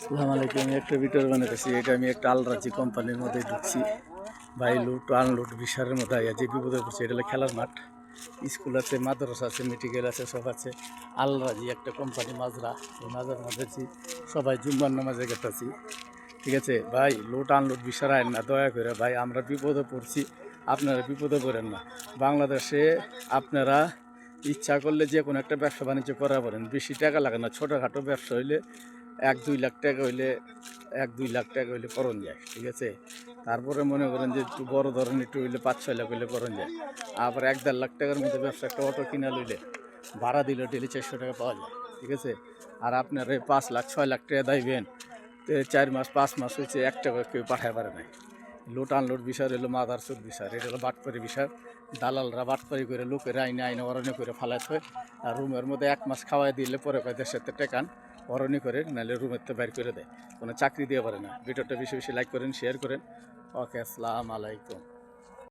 আসসালামু আলাইকুম। আমি একটা ভিডিও বানাতেছি। এটা আমি একটা আলরাজি কোম্পানির মধ্যে ঢুকছি। ভাই লুট আনলুট বিশারের মধ্যে আইয়া যে বিপদে পড়ছে। এটা হলো খেলার মাঠ, স্কুল আছে, মাদ্রাসা আছে, মেডিকেল আছে, সব আছে। আলরাজি একটা কোম্পানি মাজরা, এই মাজার মধ্যে সবাই জুম্মার নামাজে গেতেছি। ঠিক আছে ভাই, লুট আনলুট বিশার আইন না, দয়া করে ভাই, আমরা বিপদে পড়ছি, আপনারা বিপদে পড়েন না। বাংলাদেশে আপনারা ইচ্ছা করলে যে কোনো একটা ব্যবসা বাণিজ্য করা পারেন, বেশি টাকা লাগে না। ছোটোখাটো ব্যবসা হইলে 1-2 লাখ টাকা হইলে 1-2 লাখ টাকা হইলে করণ যায়। ঠিক আছে, তারপরে মনে করেন যে একটু বড় ধরনের একটু হইলে 5-6 লাখ হইলে করণ যায়। আবার 1-1.5 লাখ টাকার মধ্যে ব্যবসা, একটা অটো কিনা লইলে ভাড়া দিলে ডেলি 400 টাকা পাওয়া যায়। ঠিক আছে, আর আপনার এই 5 লাখ 6 লাখ টাকা দাইবেন, 4 মাস 5 মাস হয়েছে 1 টাকা কেউ পাঠায় পারে নাই। লোট আনলোড বিষয় হলো মাদার চোর বিষয়, এটা হলো বাটপারি বিষয়। দালালরা বাটপারি করে লোকের আইনে অরণ্য করে ফালাইতে হয়। আর রুমের মধ্যে 1 মাস খাওয়াই দিলে পরে কয় দেশের টেকান অরণ্য করে, নাহলে রুমের তো বাইর করে দেয়, কোনো চাকরি দিয়ে পারে না। ভিডিওটা বেশি বেশি লাইক করেন, শেয়ার করেন। ওকে, আসসালামু আলাইকুম।